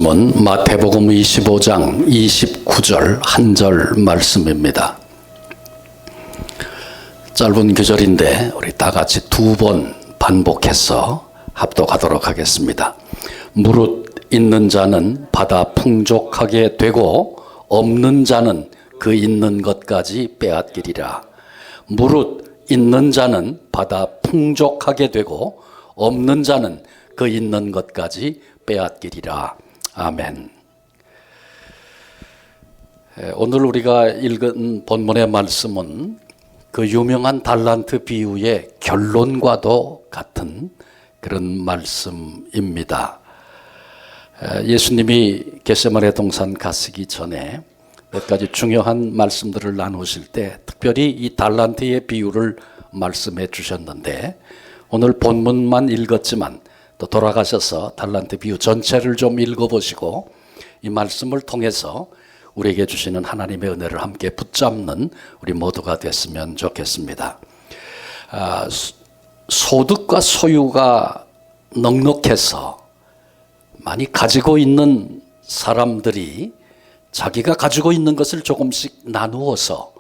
말씀은 마태복음 25장 29절 한 절 말씀입니다. 짧은 구절인데 우리 다 같이 2번 반복해서 합독하도록 하겠습니다. 무릇 있는 자는 받아 풍족하게 되고 없는 자는 그 있는 것까지 빼앗기리라. 무릇 있는 자는 받아 풍족하게 되고 없는 자는 그 있는 것까지 빼앗기리라. 아멘. 오늘 우리가 읽은 본문의 말씀은 그 유명한 달란트 비유의 결론과도 같은 그런 말씀입니다. 예수님이 겟세마네 동산 가시기 전에 몇 가지 중요한 말씀들을 나누실 때 특별히 이 달란트의 비유를 말씀해 주셨는데 오늘 본문만 읽었지만 또 돌아가셔서 달란트 비유 전체를 좀 읽어보시고 이 말씀을 통해서 우리에게 주시는 하나님의 은혜를 함께 붙잡는 우리 모두가 됐으면 좋겠습니다. 소득과 소유가 넉넉해서 많이 가지고 있는 사람들이 자기가 가지고 있는 것을 조금씩 나누어서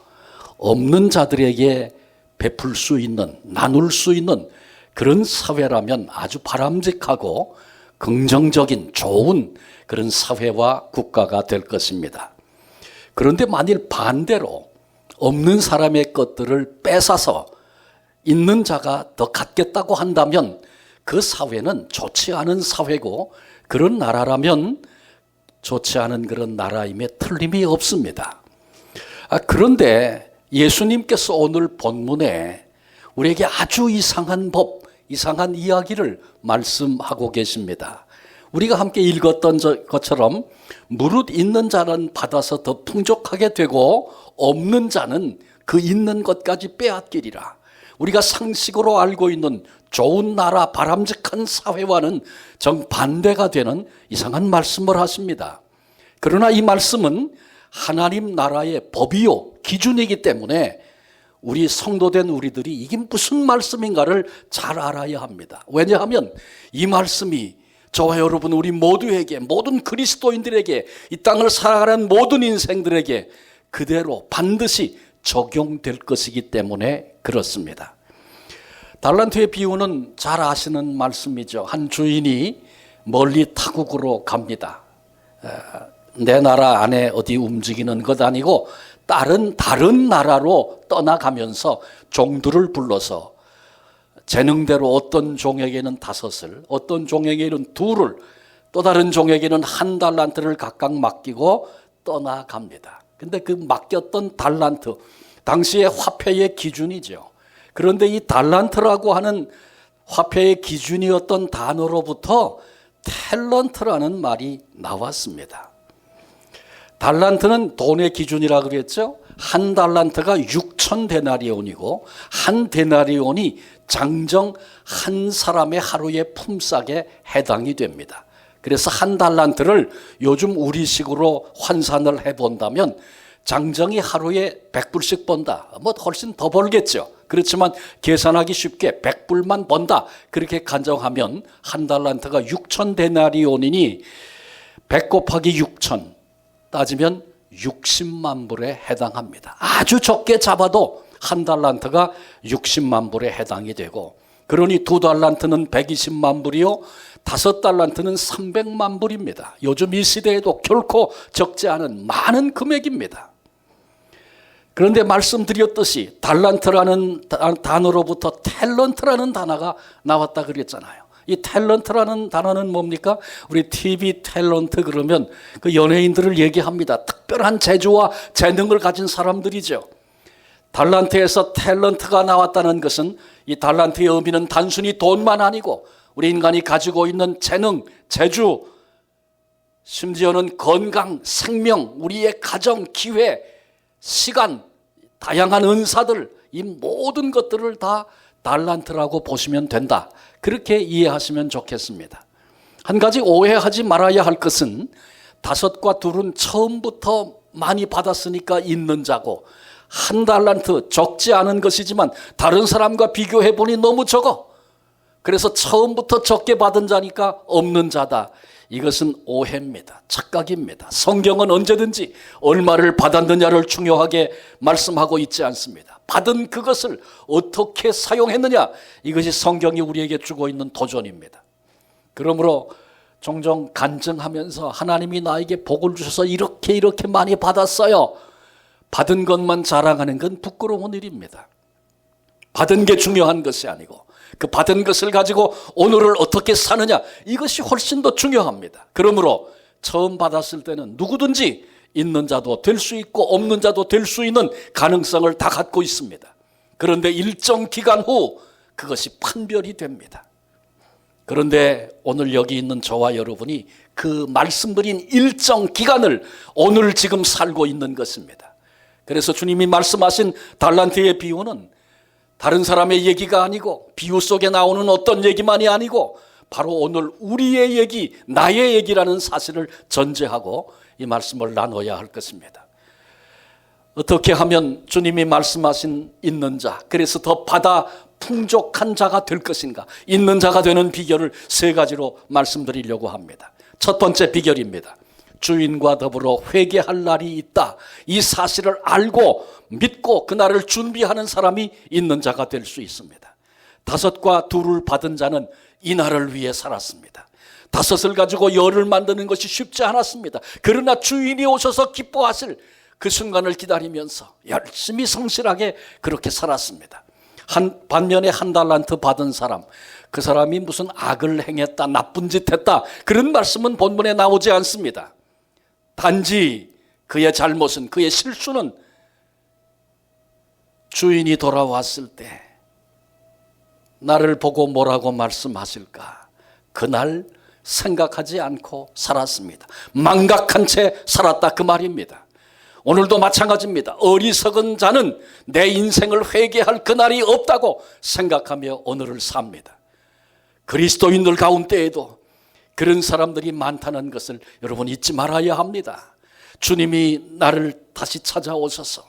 없는 자들에게 베풀 수 있는, 나눌 수 있는 그런 사회라면 아주 바람직하고 긍정적인 좋은 그런 사회와 국가가 될 것입니다. 그런데 만일 반대로 없는 사람의 것들을 뺏어서 있는 자가 더 갖겠다고 한다면 그 사회는 좋지 않은 사회고 그런 나라라면 좋지 않은 그런 나라임에 틀림이 없습니다. 그런데 예수님께서 오늘 본문에 우리에게 아주 이상한 법, 이상한 이야기를 말씀하고 계십니다. 우리가 함께 읽었던 것처럼 무릇 있는 자는 받아서 더 풍족하게 되고 없는 자는 그 있는 것까지 빼앗기리라. 우리가 상식으로 알고 있는 좋은 나라, 바람직한 사회와는 정반대가 되는 이상한 말씀을 하십니다. 그러나 이 말씀은 하나님 나라의 법이요, 기준이기 때문에 우리 성도된 우리들이 이게 무슨 말씀인가를 잘 알아야 합니다. 왜냐하면 이 말씀이 저와 여러분 우리 모두에게, 모든 그리스도인들에게, 이 땅을 살아가는 모든 인생들에게 그대로 반드시 적용될 것이기 때문에 그렇습니다. 달란트의 비유는 잘 아시는 말씀이죠. 한 주인이 멀리 타국으로 갑니다. 내 나라 안에 어디 움직이는 것 아니고 다른 나라로 떠나가면서 종들을 불러서 재능대로 어떤 종에게는 5을, 어떤 종에게는 2를, 또 다른 종에게는 1달란트를 각각 맡기고 떠나갑니다. 근데 그 맡겼던 달란트, 당시의 화폐의 기준이죠. 그런데 이 달란트라고 하는 화폐의 기준이었던 단어로부터 탤런트라는 말이 나왔습니다. 달란트는 돈의 기준이라고 그랬죠. 1달란트가 6,000데나리온이고 1데나리온이 장정 한 사람의 하루의 품삯에 해당이 됩니다. 그래서 1달란트를 요즘 우리식으로 환산을 해본다면 장정이 하루에 100불씩 번다. 뭐 훨씬 더 벌겠죠. 그렇지만 계산하기 쉽게 100불만 번다. 그렇게 간정하면 1달란트가 6,000데나리온이니 100 곱하기 6,000 따지면 60만 불에 해당합니다. 아주 적게 잡아도 1달란트가 60만 불에 해당이 되고, 그러니 2달란트는 120만 불이요 5달란트는 300만 불입니다. 요즘 이 시대에도 결코 적지 않은 많은 금액입니다. 그런데 말씀드렸듯이 달란트라는 단어로부터 탤런트라는 단어가 나왔다 그랬잖아요. 이 탤런트라는 단어는 뭡니까? 우리 TV 탤런트 그러면 그 연예인들을 얘기합니다. 특별한 재주와 재능을 가진 사람들이죠. 달란트에서 탤런트가 나왔다는 것은 이 달란트의 의미는 단순히 돈만 아니고 우리 인간이 가지고 있는 재능, 재주, 심지어는 건강, 생명, 우리의 가정, 기회, 시간, 다양한 은사들, 이 모든 것들을 다 달란트라고 보시면 된다. 그렇게 이해하시면 좋겠습니다. 한 가지 오해하지 말아야 할 것은 5과 2은 처음부터 많이 받았으니까 있는 자고 1달란트 적지 않은 것이지만 다른 사람과 비교해 보니 너무 적어. 그래서 처음부터 적게 받은 자니까 없는 자다. 이것은 오해입니다. 착각입니다. 성경은 언제든지 얼마를 받았느냐를 중요하게 말씀하고 있지 않습니다. 받은 그것을 어떻게 사용했느냐, 이것이 성경이 우리에게 주고 있는 도전입니다. 그러므로 종종 간증하면서 하나님이 나에게 복을 주셔서 이렇게 많이 받았어요, 받은 것만 자랑하는 건 부끄러운 일입니다. 받은 게 중요한 것이 아니고 그 받은 것을 가지고 오늘을 어떻게 사느냐, 이것이 훨씬 더 중요합니다. 그러므로 처음 받았을 때는 누구든지 있는 자도 될 수 있고 없는 자도 될 수 있는 가능성을 다 갖고 있습니다. 그런데 일정 기간 후 그것이 판별이 됩니다. 그런데 오늘 여기 있는 저와 여러분이 그 말씀드린 일정 기간을 오늘 지금 살고 있는 것입니다. 그래서 주님이 말씀하신 달란트의 비유는 다른 사람의 얘기가 아니고 비유 속에 나오는 어떤 얘기만이 아니고 바로 오늘 우리의 얘기, 나의 얘기라는 사실을 전제하고 이 말씀을 나눠야 할 것입니다. 어떻게 하면 주님이 말씀하신 있는 자, 그래서 더 받아 풍족한 자가 될 것인가, 있는 자가 되는 비결을 세 가지로 말씀드리려고 합니다. 첫 번째 비결입니다. 주인과 더불어 회개할 날이 있다. 이 사실을 알고 믿고 그날을 준비하는 사람이 있는 자가 될 수 있습니다. 5과 2를 받은 자는 이 날을 위해 살았습니다. 5을 가지고 10을 만드는 것이 쉽지 않았습니다. 그러나 주인이 오셔서 기뻐하실 그 순간을 기다리면서 열심히 성실하게 그렇게 살았습니다. 반면에 1달란트 받은 사람, 그 사람이 무슨 악을 행했다, 나쁜 짓 했다, 그런 말씀은 본문에 나오지 않습니다. 단지 그의 잘못은, 그의 실수는 주인이 돌아왔을 때 나를 보고 뭐라고 말씀하실까, 그날 생각하지 않고 살았습니다. 망각한 채 살았다, 그 말입니다. 오늘도 마찬가지입니다. 어리석은 자는 내 인생을 회개할 그날이 없다고 생각하며 오늘을 삽니다. 그리스도인들 가운데에도 그런 사람들이 많다는 것을 여러분 잊지 말아야 합니다. 주님이 나를 다시 찾아오셔서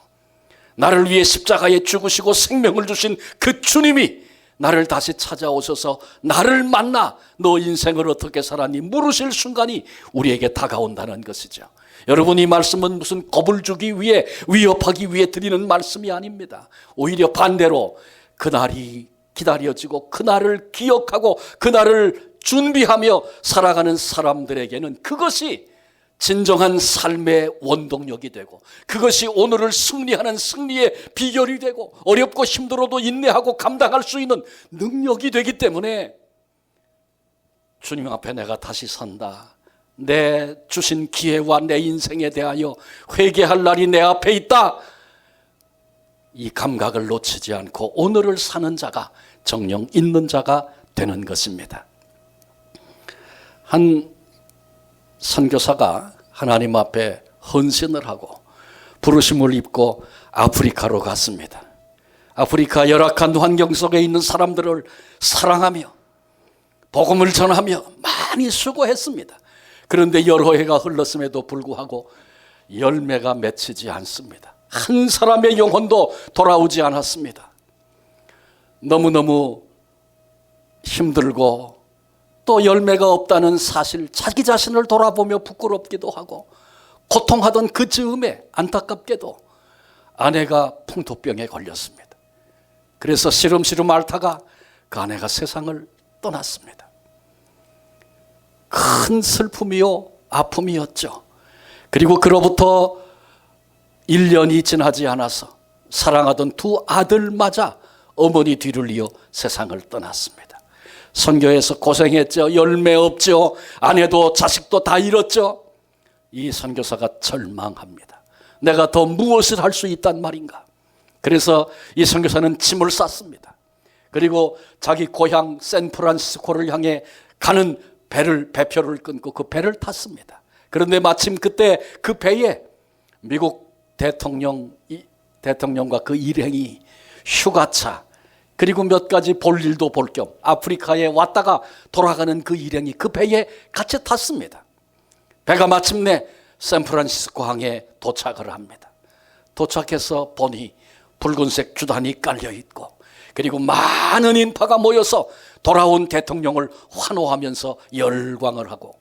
나를 위해 십자가에 죽으시고 생명을 주신 그 주님이 나를 다시 찾아오셔서 나를 만나 너 인생을 어떻게 살았니 물으실 순간이 우리에게 다가온다는 것이죠. 여러분, 이 말씀은 무슨 겁을 주기 위해, 위협하기 위해 드리는 말씀이 아닙니다. 오히려 반대로 그날이 기다려지고 그날을 기억하고 그날을 준비하며 살아가는 사람들에게는 그것이 진정한 삶의 원동력이 되고 그것이 오늘을 승리하는 승리의 비결이 되고 어렵고 힘들어도 인내하고 감당할 수 있는 능력이 되기 때문에 주님 앞에 내가 다시 선다, 내 주신 기회와 내 인생에 대하여 회개할 날이 내 앞에 있다, 이 감각을 놓치지 않고 오늘을 사는 자가 정령 있는 자가 되는 것입니다. 한 선교사가 하나님 앞에 헌신을 하고 부르심을 입고 아프리카로 갔습니다. 아프리카 열악한 환경 속에 있는 사람들을 사랑하며 복음을 전하며 많이 수고했습니다. 그런데 여러 해가 흘렀음에도 불구하고 열매가 맺히지 않습니다. 한 사람의 영혼도 돌아오지 않았습니다. 너무너무 힘들고 또 열매가 없다는 사실, 자기 자신을 돌아보며 부끄럽기도 하고 고통하던 그 즈음에 안타깝게도 아내가 풍토병에 걸렸습니다. 그래서 시름시름 앓다가 그 아내가 세상을 떠났습니다. 큰 슬픔이요 아픔이었죠. 그리고 그로부터 1년이 지나지 않아서 사랑하던 2 아들마저 어머니 뒤를 이어 세상을 떠났습니다. 선교에서 고생했죠. 열매 없죠. 아내도 자식도 다 잃었죠. 이 선교사가 절망합니다. 내가 더 무엇을 할 수 있단 말인가. 그래서 이 선교사는 짐을 쌌습니다. 그리고 자기 고향 샌프란시스코를 향해 가는 배표를 끊고 그 배를 탔습니다. 그런데 마침 그때 그 배에 미국 대통령과 그 일행이 휴가차 그리고 몇 가지 볼 일도 볼 겸 아프리카에 왔다가 돌아가는 그 일행이 그 배에 같이 탔습니다. 배가 마침내 샌프란시스코 항에 도착을 합니다. 도착해서 보니 붉은색 주단이 깔려있고 그리고 많은 인파가 모여서 돌아온 대통령을 환호하면서 열광을 하고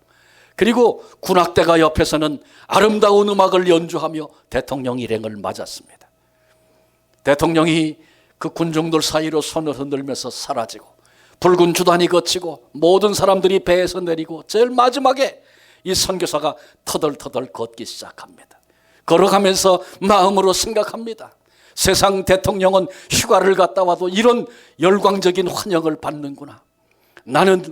그리고 군악대가 옆에서는 아름다운 음악을 연주하며 대통령 일행을 맞았습니다. 대통령이 그 군중들 사이로 손을 흔들면서 사라지고 붉은 주단이 거치고 모든 사람들이 배에서 내리고 제일 마지막에 이 선교사가 터덜터덜 걷기 시작합니다. 걸어가면서 마음으로 생각합니다. 세상 대통령은 휴가를 갔다 와도 이런 열광적인 환영을 받는구나. 나는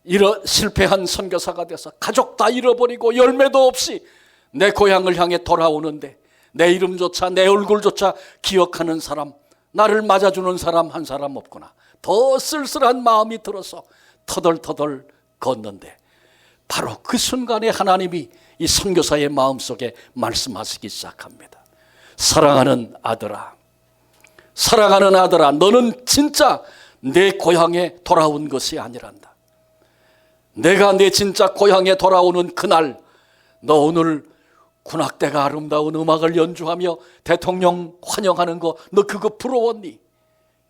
이런 실패한 선교사가 돼서 가족 다 잃어버리고 열매도 없이 내 고향을 향해 돌아오는데 내 이름조차 내 얼굴조차 기억하는 사람, 나를 맞아주는 사람 한 사람 없구나. 더 쓸쓸한 마음이 들어서 터덜터덜 걷는데 바로 그 순간에 하나님이 이 선교사의 마음속에 말씀하시기 시작합니다. 사랑하는 아들아, 사랑하는 아들아, 너는 진짜 내 고향에 돌아온 것이 아니란다. 내가 내 진짜 고향에 돌아오는 그날, 너 오늘 군악대가 아름다운 음악을 연주하며 대통령 환영하는 거 너 그거 부러웠니?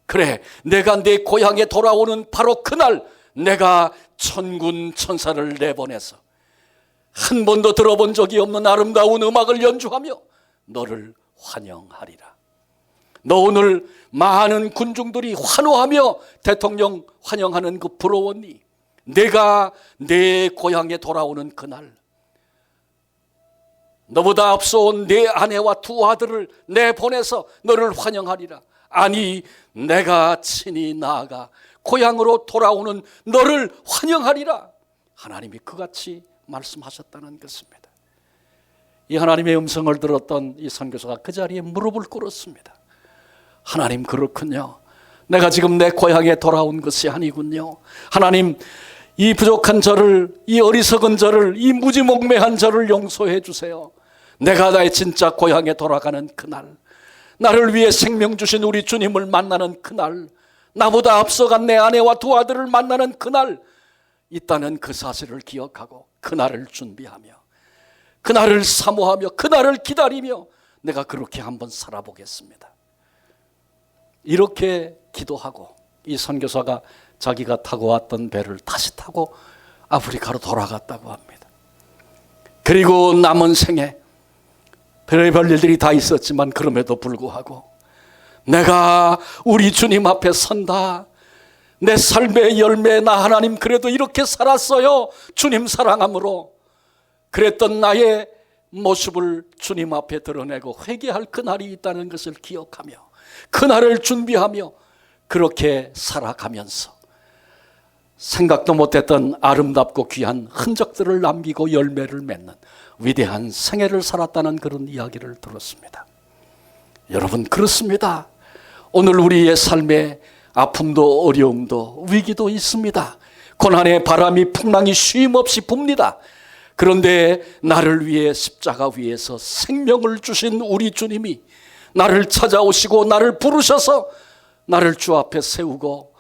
그래, 내가 내 고향에 돌아오는 바로 그날 내가 천군 천사를 내보내서 한 번도 들어본 적이 없는 아름다운 음악을 연주하며 너를 환영하리라. 너 오늘 많은 군중들이 환호하며 대통령 환영하는 그 부러웠니? 내가 내 고향에 돌아오는 그날 너보다 앞서온 내 아내와 두 아들을 내보내서 너를 환영하리라. 아니, 내가 친히 나아가 고향으로 돌아오는 너를 환영하리라. 하나님이 그같이 말씀하셨다는 것입니다. 이 하나님의 음성을 들었던 이 선교사가 그 자리에 무릎을 꿇었습니다. 하나님, 그렇군요. 내가 지금 내 고향에 돌아온 것이 아니군요. 하나님, 이 부족한 저를, 이 어리석은 저를, 이 무지몽매한 저를 용서해 주세요. 내가 나의 진짜 고향에 돌아가는 그날, 나를 위해 생명 주신 우리 주님을 만나는 그날, 나보다 앞서간 내 아내와 두 아들을 만나는 그날 있다는 그 사실을 기억하고 그날을 준비하며 그날을 사모하며 그날을 기다리며 내가 그렇게 한번 살아보겠습니다. 이렇게 기도하고 이 선교사가 자기가 타고 왔던 배를 다시 타고 아프리카로 돌아갔다고 합니다. 그리고 남은 생에 별의별 일들이 다 있었지만 그럼에도 불구하고 내가 우리 주님 앞에 선다. 내 삶의 열매, 나 하나님 그래도 이렇게 살았어요. 주님 사랑함으로. 그랬던 나의 모습을 주님 앞에 드러내고 회개할 그날이 있다는 것을 기억하며 그날을 준비하며 그렇게 살아가면서 생각도 못했던 아름답고 귀한 흔적들을 남기고 열매를 맺는 위대한 생애를 살았다는 그런 이야기를 들었습니다. 여러분, 그렇습니다. 오늘 우리의 삶에 아픔도 어려움도 위기도 있습니다. 고난의 바람이 풍랑이 쉼없이 붑니다. 그런데 나를 위해 십자가 위에서 생명을 주신 우리 주님이 나를 찾아오시고 나를 부르셔서 나를 주 앞에 세우고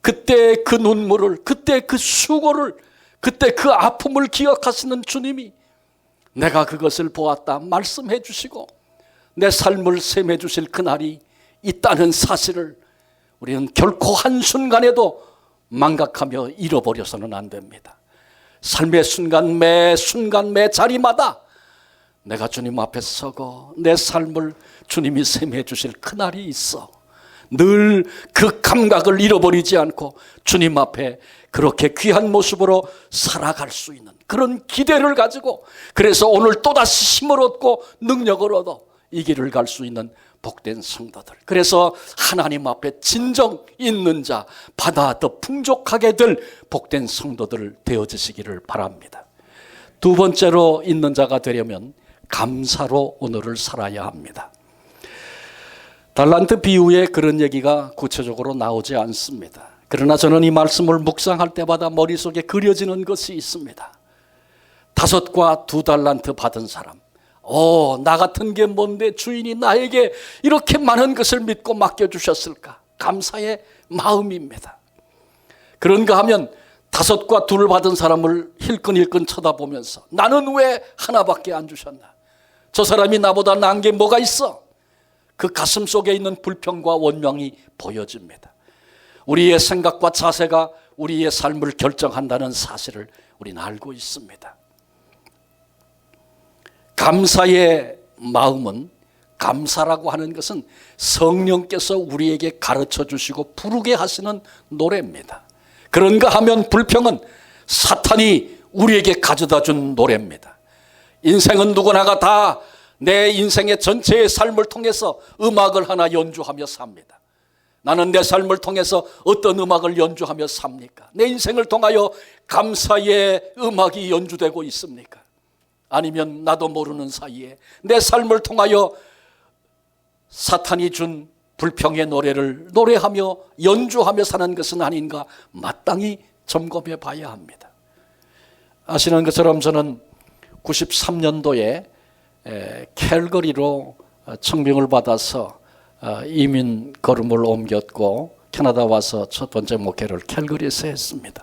그때 그 눈물을, 그때 그 수고를, 그때 그 아픔을 기억하시는 주님이 내가 그것을 보았다 말씀해 주시고 내 삶을 셈해 주실 그날이 있다는 사실을 우리는 결코 한순간에도 망각하며 잃어버려서는 안 됩니다. 삶의 순간 매 자리마다 내가 주님 앞에 서고 내 삶을 주님이 셈해 주실 그날이 있어. 늘 그 감각을 잃어버리지 않고 주님 앞에 그렇게 귀한 모습으로 살아갈 수 있는 그런 기대를 가지고, 그래서 오늘 또다시 힘을 얻고 능력을 얻어 이 길을 갈 수 있는 복된 성도들, 그래서 하나님 앞에 진정 있는 자, 바다 더 풍족하게 될 복된 성도들 되어지시기를 바랍니다. 두 번째로 있는 자가 되려면 감사로 오늘을 살아야 합니다. 달란트 비유에 그런 얘기가 구체적으로 나오지 않습니다. 그러나 저는 이 말씀을 묵상할 때마다 머릿속에 그려지는 것이 있습니다. 5과 2달란트 받은 사람, 나 같은 게 뭔데 주인이 나에게 이렇게 많은 것을 믿고 맡겨주셨을까? 감사의 마음입니다. 그런가 하면 5과 2를 받은 사람을 힐끈힐끈 쳐다보면서 나는 왜 하나밖에 안 주셨나? 저 사람이 나보다 나은 게 뭐가 있어? 그 가슴 속에 있는 불평과 원망이 보여집니다. 우리의 생각과 자세가 우리의 삶을 결정한다는 사실을 우리는 알고 있습니다. 감사의 마음은, 감사라고 하는 것은 성령께서 우리에게 가르쳐 주시고 부르게 하시는 노래입니다. 그런가 하면 불평은 사탄이 우리에게 가져다 준 노래입니다. 인생은 누구나가 다 내 인생의 전체의 삶을 통해서 음악을 하나 연주하며 삽니다. 나는 내 삶을 통해서 어떤 음악을 연주하며 삽니까? 내 인생을 통하여 감사의 음악이 연주되고 있습니까? 아니면 나도 모르는 사이에 내 삶을 통하여 사탄이 준 불평의 노래를 노래하며 연주하며 사는 것은 아닌가 마땅히 점검해 봐야 합니다. 아시는 것처럼 저는 93년도에 캘거리로 청빙을 받아서 이민 걸음을 옮겼고 캐나다 와서 첫 번째 목회를 캘거리에서 했습니다.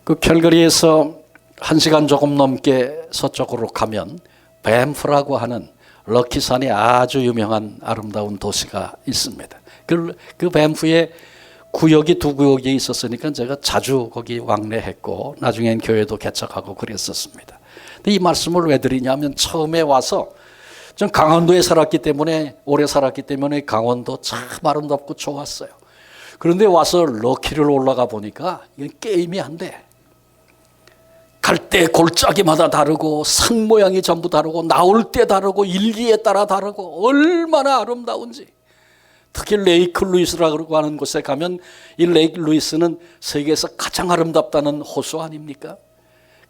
그 캘거리에서 1시간 조금 넘게 서쪽으로 가면 밴프라고 하는 럭키산이 아주 유명한 아름다운 도시가 있습니다. 그 밴프에 구역이 두 구역이 있었으니까 제가 자주 거기 왕래했고 나중엔 교회도 개척하고 그랬었습니다. 근데 이 말씀을 왜 드리냐면 처음에 와서 전 강원도에 살았기 때문에 오래 살았기 때문에 강원도 참 아름답고 좋았어요. 그런데 와서 럭키를 올라가 보니까 이건 게임이 안 돼. 갈 때 골짜기마다 다르고 산 모양이 전부 다르고 나올 때 다르고 일기에 따라 다르고 얼마나 아름다운지. 특히 레이크 루이스라고 하는 곳에 가면 이 레이크 루이스는 세계에서 가장 아름답다는 호수 아닙니까?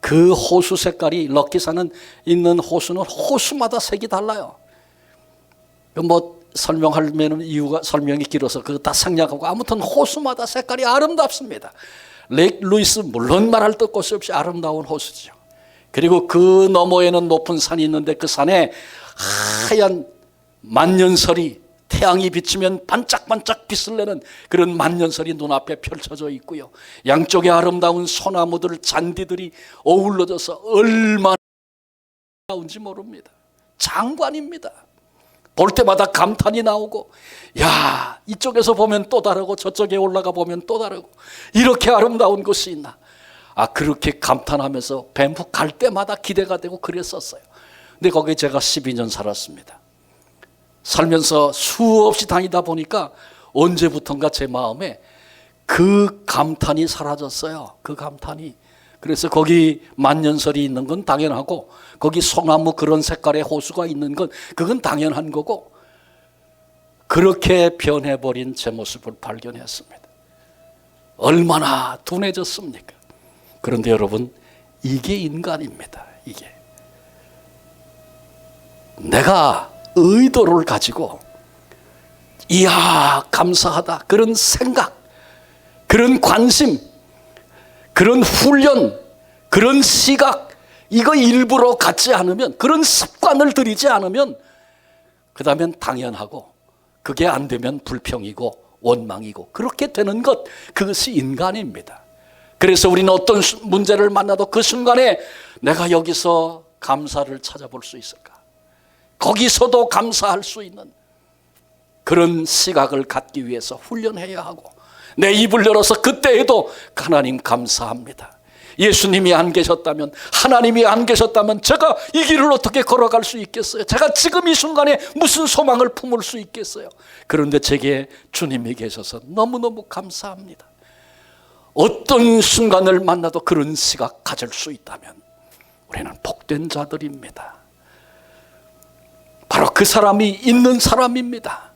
그 호수 색깔이 럭키산은 있는 호수는 호수마다 색이 달라요. 뭐 설명하면 이유가 설명이 길어서 그거 다 생략하고 아무튼 호수마다 색깔이 아름답습니다. 레이크 루이스 물론 말할 것이 없이 아름다운 호수죠. 그리고 그 너머에는 높은 산이 있는데 그 산에 하얀 만년설이 태양이 비치면 반짝반짝 빛을 내는 그런 만년설이 눈앞에 펼쳐져 있고요. 양쪽에 아름다운 소나무들, 잔디들이 어우러져서 얼마나 아름다운지 모릅니다. 장관입니다. 볼 때마다 감탄이 나오고, 야, 이쪽에서 보면 또 다르고 저쪽에 올라가 보면 또 다르고 이렇게 아름다운 곳이 있나. 그렇게 감탄하면서 밴프 갈 때마다 기대가 되고 그랬었어요. 근데 거기에 제가 12년 살았습니다. 살면서 수없이 다니다 보니까 언제부턴가 제 마음에 그 감탄이 사라졌어요. 그 감탄이. 그래서 거기 만년설이 있는 건 당연하고 거기 소나무 그런 색깔의 호수가 있는 건 그건 당연한 거고 그렇게 변해버린 제 모습을 발견했습니다. 얼마나 둔해졌습니까? 그런데 여러분, 이게 인간입니다. 이게. 내가 의도를 가지고 이야 감사하다 그런 생각, 그런 관심, 그런 훈련, 그런 시각 이거 일부러 갖지 않으면, 그런 습관을 들이지 않으면 그 다음엔 당연하고 그게 안 되면 불평이고 원망이고 그렇게 되는 것, 그것이 인간입니다. 그래서 우리는 어떤 문제를 만나도 그 순간에 내가 여기서 감사를 찾아볼 수 있을까? 거기서도 감사할 수 있는 그런 시각을 갖기 위해서 훈련해야 하고 내 입을 열어서 그때에도 하나님 감사합니다. 예수님이 안 계셨다면, 하나님이 안 계셨다면 제가 이 길을 어떻게 걸어갈 수 있겠어요? 제가 지금 이 순간에 무슨 소망을 품을 수 있겠어요? 그런데 제게 주님이 계셔서 너무너무 감사합니다. 어떤 순간을 만나도 그런 시각 가질 수 있다면 우리는 복된 자들입니다. 바로 그 사람이 있는 사람입니다.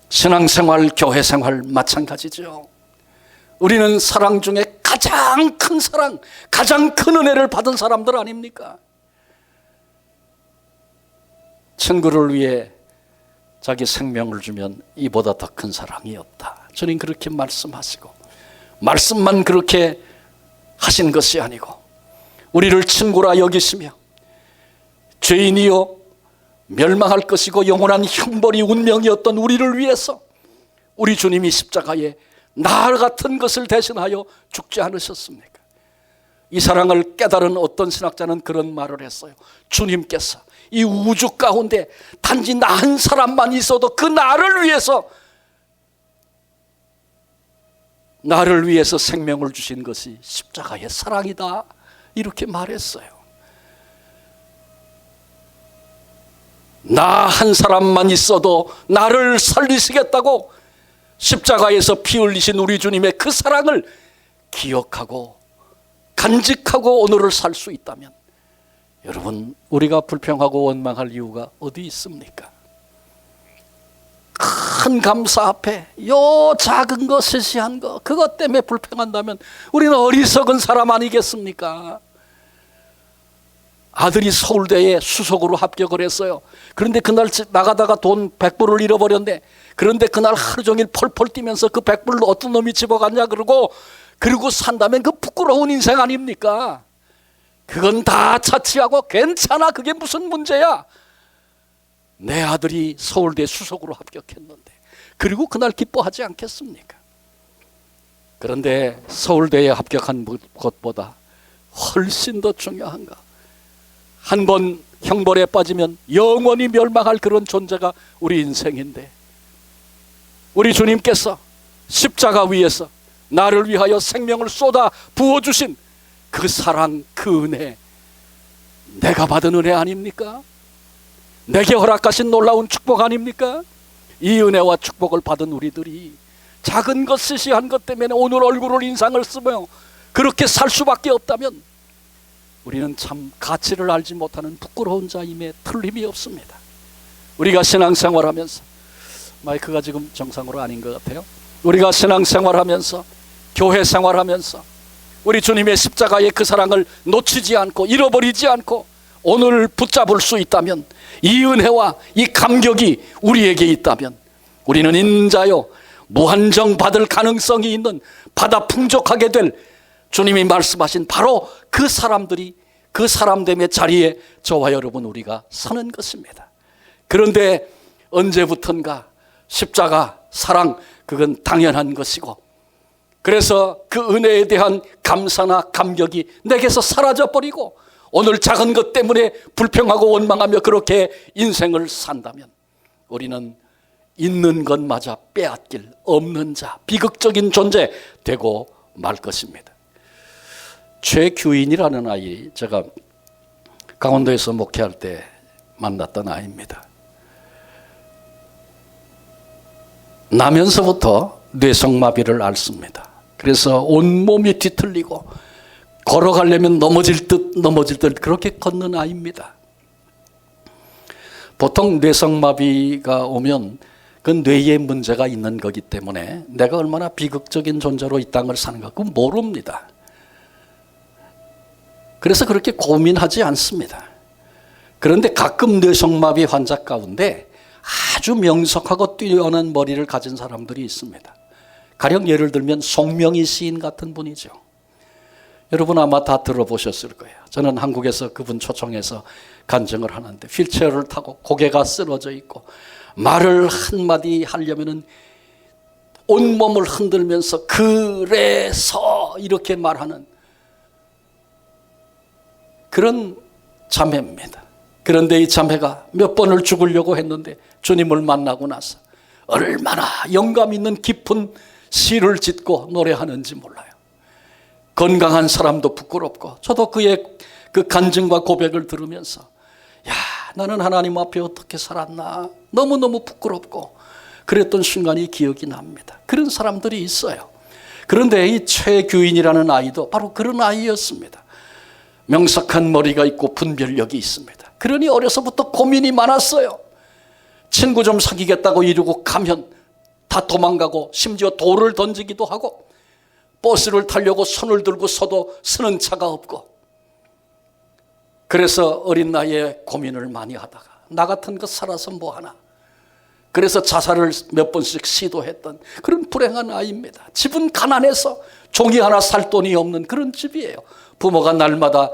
신앙생활, 교회생활 마찬가지죠. 우리는 사랑 중에 가장 큰 사랑, 가장 큰 은혜를 받은 사람들 아닙니까? 친구를 위해 자기 생명을 주면 이보다 더 큰 사랑이 없다. 주님 그렇게 말씀하시고, 말씀만 그렇게 하신 것이 아니고 우리를 친구라 여기시며 죄인이요 멸망할 것이고 영원한 형벌이 운명이었던 우리를 위해서 우리 주님이 십자가에 나 같은 것을 대신하여 죽지 않으셨습니까? 이 사랑을 깨달은 어떤 신학자는 그런 말을 했어요. 주님께서 이 우주 가운데 단지 나 한 사람만 있어도 그 나를 위해서 나를 위해서 생명을 주신 것이 십자가의 사랑이다, 이렇게 말했어요. 나 한 사람만 있어도 나를 살리시겠다고 십자가에서 피 흘리신 우리 주님의 그 사랑을 기억하고 간직하고 오늘을 살 수 있다면, 여러분, 우리가 불평하고 원망할 이유가 어디 있습니까? 큰 감사 앞에 요 작은 거, 세시한 거, 그것 때문에 불평한다면 우리는 어리석은 사람 아니겠습니까? 아들이 서울대에 수석으로 합격을 했어요. 그런데 그날 나가다가 돈 100불을 잃어버렸네. 그런데 그날 하루 종일 펄펄 뛰면서 그 100불을 어떤 놈이 집어갔냐 그러고 산다면 그 부끄러운 인생 아닙니까? 그건 다 차치하고 괜찮아, 그게 무슨 문제야. 내 아들이 서울대 수석으로 합격했는데, 그리고 그날 기뻐하지 않겠습니까? 그런데 서울대에 합격한 것보다 훨씬 더 중요한가, 한 번 형벌에 빠지면 영원히 멸망할 그런 존재가 우리 인생인데, 우리 주님께서 십자가 위에서 나를 위하여 생명을 쏟아 부어주신 그 사랑, 그 은혜, 내가 받은 은혜 아닙니까? 내게 허락하신 놀라운 축복 아닙니까? 이 은혜와 축복을 받은 우리들이 작은 것, 시시한 것 때문에 오늘 얼굴을 인상을 쓰며 그렇게 살 수밖에 없다면 우리는 참 가치를 알지 못하는 부끄러운 자임에 틀림이 없습니다. 우리가 신앙생활하면서, 마이크가 지금 정상으로 아닌 것 같아요. 우리가 신앙생활하면서, 교회 생활하면서 우리 주님의 십자가의 그 사랑을 놓치지 않고 잃어버리지 않고 오늘 붙잡을 수 있다면, 이 은혜와 이 감격이 우리에게 있다면, 우리는 인자요 무한정 받을 가능성이 있는, 받아 풍족하게 될 주님이 말씀하신 바로 그 사람들이, 그 사람됨의 자리에 저와 여러분 우리가 서는 것입니다. 그런데 언제부턴가 십자가 사랑, 그건 당연한 것이고, 그래서 그 은혜에 대한 감사나 감격이 내게서 사라져버리고 오늘 작은 것 때문에 불평하고 원망하며 그렇게 인생을 산다면 우리는 있는 것마저 빼앗길 없는 자, 비극적인 존재 되고 말 것입니다. 최규인이라는 아이, 제가 강원도에서 목회할 때 만났던 아이입니다. 나면서부터 뇌성마비를 앓습니다. 그래서 온몸이 뒤틀리고 걸어가려면 넘어질 듯 그렇게 걷는 아이입니다. 보통 뇌성마비가 오면 그 뇌에 문제가 있는 거기 때문에 내가 얼마나 비극적인 존재로 이 땅을 사는가 그건 모릅니다. 그래서 그렇게 고민하지 않습니다. 그런데 가끔 뇌성마비 환자 가운데 아주 명석하고 뛰어난 머리를 가진 사람들이 있습니다. 가령 예를 들면 송명희 시인 같은 분이죠. 여러분 아마 다 들어보셨을 거예요. 저는 한국에서 그분 초청해서 간증을 하는데 휠체어를 타고 고개가 쓰러져 있고 말을 한마디 하려면은 온몸을 흔들면서 그래서 이렇게 말하는 그런 자매입니다. 그런데 이 자매가 몇 번을 죽으려고 했는데 주님을 만나고 나서 얼마나 영감 있는 깊은 시를 짓고 노래하는지 몰라요. 건강한 사람도 부끄럽고, 저도 그의 그 간증과 고백을 들으면서 야, 나는 하나님 앞에 어떻게 살았나 너무너무 부끄럽고 그랬던 순간이 기억이 납니다. 그런 사람들이 있어요. 그런데 이 최규인이라는 아이도 바로 그런 아이였습니다. 명석한 머리가 있고 분별력이 있습니다. 그러니 어려서부터 고민이 많았어요. 친구 좀 사귀겠다고 이러고 가면 다 도망가고 심지어 돌을 던지기도 하고 버스를 타려고 손을 들고 서도 서는 차가 없고, 그래서 어린 나이에 고민을 많이 하다가 나 같은 거 살아서 뭐하나, 그래서 자살을 몇 번씩 시도했던 그런 불행한 아이입니다. 집은 가난해서 종이 하나 살 돈이 없는 그런 집이에요. 부모가 날마다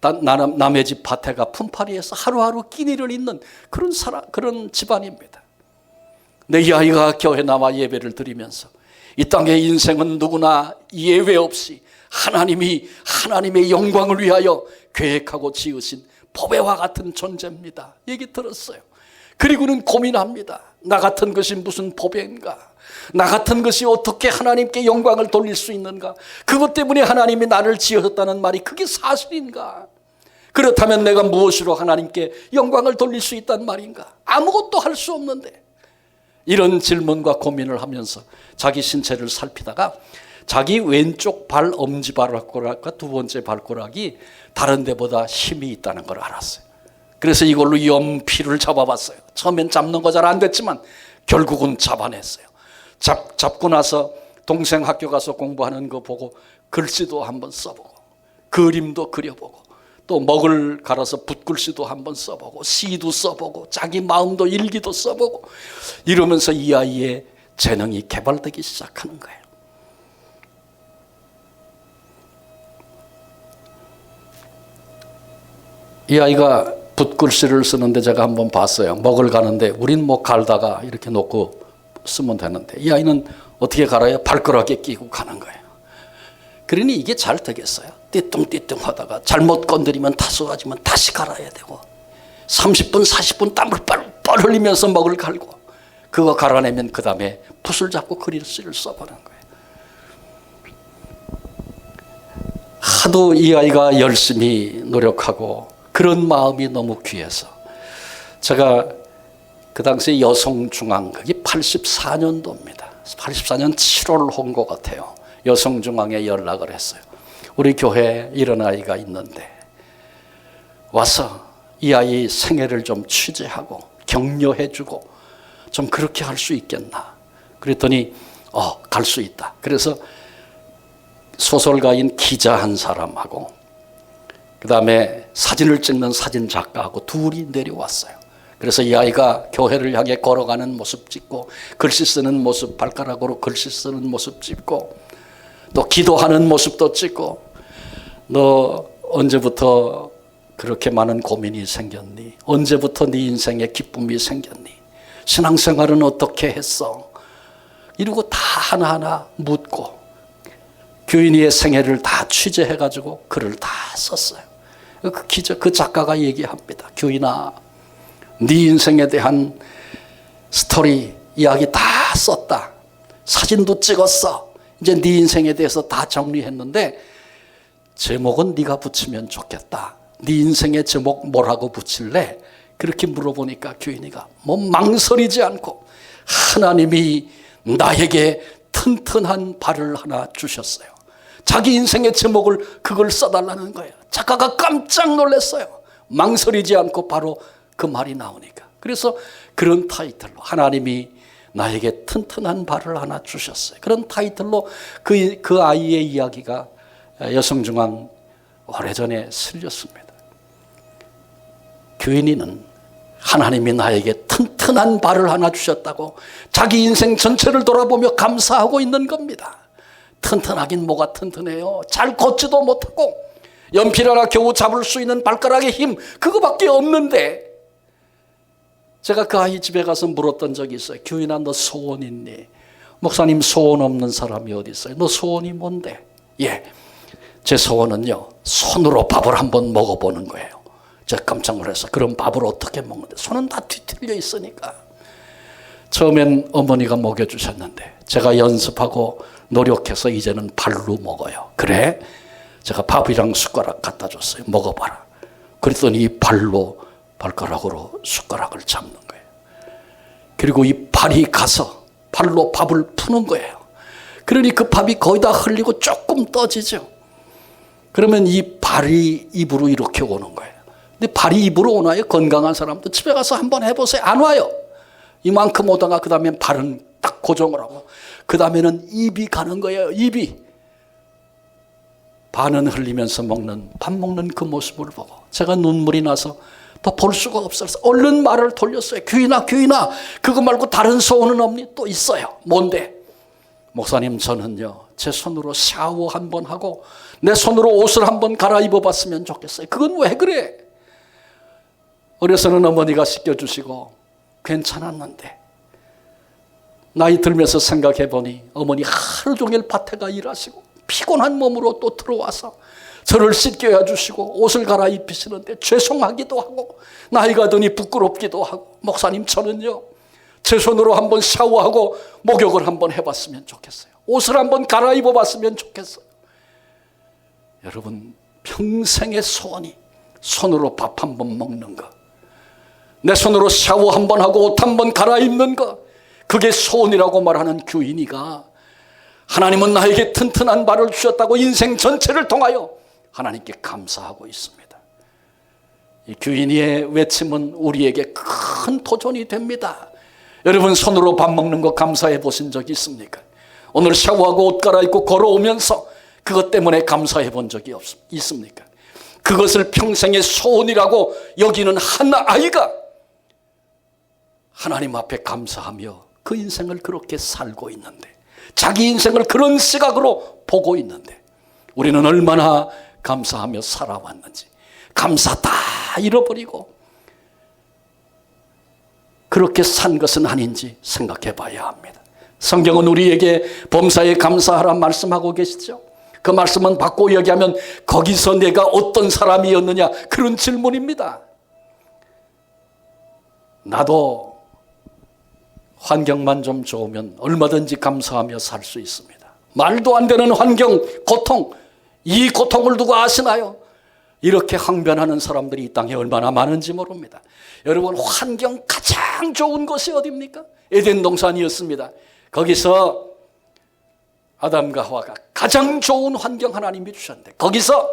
남의 집 밭에가 품팔이해서 하루하루 끼니를 잇는 그런 집안입니다. 내 이 아이가 교회 나와 예배를 드리면서 이 땅의 인생은 누구나 예외 없이 하나님의 영광을 위하여 계획하고 지으신 보배와 같은 존재입니다. 얘기 들었어요. 그리고는 고민합니다. 나 같은 것이 무슨 법인가? 나 같은 것이 어떻게 하나님께 영광을 돌릴 수 있는가? 그것 때문에 하나님이 나를 지으셨다는 말이 그게 사실인가? 그렇다면 내가 무엇으로 하나님께 영광을 돌릴 수 있단 말인가? 아무것도 할 수 없는데. 이런 질문과 고민을 하면서 자기 신체를 살피다가 자기 왼쪽 발 엄지발가락과 두 번째 발가락이 다른 데보다 힘이 있다는 걸 알았어요. 그래서 이걸로 연필을 잡아봤어요. 처음엔 잡는 거 잘 안 됐지만 결국은 잡아냈어요. 잡고 나서 동생 학교 가서 공부하는 거 보고 글씨도 한번 써보고 그림도 그려보고 또 먹을 갈아서 붓글씨도 한번 써보고 시도 써보고 자기 마음도 일기도 써보고 이러면서 이 아이의 재능이 개발되기 시작하는 거예요. 이 아이가 붓글씨를 쓰는데 제가 한번 봤어요. 먹을 가는데 우린 뭐 갈다가 이렇게 놓고 쓰면 되는데 이 아이는 어떻게 갈아요? 발가락에 끼고 가는 거예요. 그러니 이게 잘 되겠어요. 띠뚱띠뚱 하다가 잘못 건드리면 타수하지만 다시 갈아야 되고 30분 40분 땀을 뻘뻘 흘리면서 먹을 갈고 그거 갈아내면 그 다음에 붓을 잡고 글씨를 써보는 거예요. 하도 이 아이가 열심히 노력하고 그런 마음이 너무 귀해서 제가 그 당시에 여성중앙 그게 84년도입니다. 84년 7월 온 것 같아요. 여성중앙에 연락을 했어요. 우리 교회에 이런 아이가 있는데 와서 이 아이 생애를 좀 취재하고 격려해주고 좀 그렇게 할 수 있겠나. 그랬더니 갈 수 있다. 그래서 소설가인 기자 한 사람하고 그 다음에 사진을 찍는 사진 작가하고 둘이 내려왔어요. 그래서 이 아이가 교회를 향해 걸어가는 모습 찍고 글씨 쓰는 모습 발가락으로 글씨 쓰는 모습 찍고 또 기도하는 모습도 찍고 너 언제부터 그렇게 많은 고민이 생겼니? 언제부터 네 인생에 기쁨이 생겼니? 신앙생활은 어떻게 했어? 이러고 다 하나하나 묻고 교인이의 생애를 다 취재해가지고 글을 다 썼어요. 그 작가가 얘기합니다. 교인아, 네 인생에 대한 스토리 이야기 다 썼다. 사진도 찍었어. 이제 네 인생에 대해서 다 정리했는데 제목은 네가 붙이면 좋겠다. 네 인생의 제목 뭐라고 붙일래? 그렇게 물어보니까 교인이가 뭐 망설이지 않고 하나님이 나에게 튼튼한 발을 하나 주셨어요. 자기 인생의 제목을 그걸 써달라는 거예요. 작가가 깜짝 놀랐어요. 망설이지 않고 바로 그 말이 나오니까. 그래서 그런 타이틀로 하나님이 나에게 튼튼한 발을 하나 주셨어요. 그런 타이틀로 그 아이의 이야기가 여성중앙 오래전에 실렸습니다. 교인이는 하나님이 나에게 튼튼한 발을 하나 주셨다고 자기 인생 전체를 돌아보며 감사하고 있는 겁니다. 튼튼하긴 뭐가 튼튼해요. 잘 걷지도 못하고 연필 하나 겨우 잡을 수 있는 발가락의 힘 그거밖에 없는데 제가 그 아이 집에 가서 물었던 적이 있어요. 교인아 너 소원 있니? 목사님 소원 없는 사람이 어디 있어요? 너 소원이 뭔데? 예, 제 소원은요 손으로 밥을 한번 먹어보는 거예요. 제가 깜짝 놀라서 그럼 밥을 어떻게 먹는데 손은 다 뒤틀려 있으니까 처음엔 어머니가 먹여주셨는데 제가 연습하고 노력해서 이제는 발로 먹어요. 그래? 제가 밥이랑 숟가락 갖다 줬어요. 먹어봐라. 그랬더니 이 발로 발가락으로 숟가락을 잡는 거예요. 그리고 이 발이 가서 발로 밥을 푸는 거예요. 그러니 그 밥이 거의 다 흘리고 조금 떠지죠. 그러면 이 발이 입으로 이렇게 오는 거예요. 근데 발이 입으로 오나요? 건강한 사람도 집에 가서 한번 해보세요. 안 와요. 이만큼 오다가 그 다음에 발은 딱 고정을 하고 그 다음에는 입이 가는 거예요. 입이. 반은 흘리면서 밥 먹는 그 모습을 보고 제가 눈물이 나서 더 볼 수가 없어서 얼른 말을 돌렸어요. 교인아 그거 말고 다른 소원은 없니? 또 있어요. 뭔데? 목사님 저는요 제 손으로 샤워 한번 하고 내 손으로 옷을 한번 갈아입어 봤으면 좋겠어요. 그건 왜 그래? 어려서는 어머니가 씻겨주시고 괜찮았는데 나이 들면서 생각해 보니 어머니 하루 종일 밭에 가 일하시고 피곤한 몸으로 또 들어와서 저를 씻겨야 주시고 옷을 갈아입히시는데 죄송하기도 하고 나이가 드니 부끄럽기도 하고 목사님, 저는요 제 손으로 한번 샤워하고 목욕을 한번 해봤으면 좋겠어요. 옷을 한번 갈아입어 봤으면 좋겠어요. 여러분, 평생의 소원이 손으로 밥 한번 먹는 거, 내 손으로 샤워 한번 하고 옷 한번 갈아입는 거, 그게 소원이라고 말하는 규인이가 하나님은 나에게 튼튼한 발을 주셨다고 인생 전체를 통하여 하나님께 감사하고 있습니다. 이 규인이의 외침은 우리에게 큰 도전이 됩니다. 여러분, 손으로 밥 먹는 거 감사해 보신 적이 있습니까? 오늘 샤워하고 옷 갈아입고 걸어오면서 그것 때문에 감사해 본 적이 있습니까? 그것을 평생의 소원이라고 여기는 한 아이가 하나님 앞에 감사하며 그 인생을 그렇게 살고 있는데, 자기 인생을 그런 시각으로 보고 있는데, 우리는 얼마나 감사하며 살아왔는지, 감사 다 잃어버리고 그렇게 산 것은 아닌지 생각해 봐야 합니다. 성경은 우리에게 범사에 감사하라 말씀하고 계시죠. 그 말씀은 바꿔 이야기하면 거기서 내가 어떤 사람이었느냐, 그런 질문입니다. 나도 환경만 좀 좋으면 얼마든지 감사하며 살 수 있습니다. 말도 안 되는 환경, 고통, 이 고통을 누가 아시나요? 이렇게 항변하는 사람들이 이 땅에 얼마나 많은지 모릅니다. 여러분, 환경 가장 좋은 곳이 어디입니까? 에덴 동산이었습니다. 거기서 아담과 하와가 가장 좋은 환경 하나님이 주셨는데, 거기서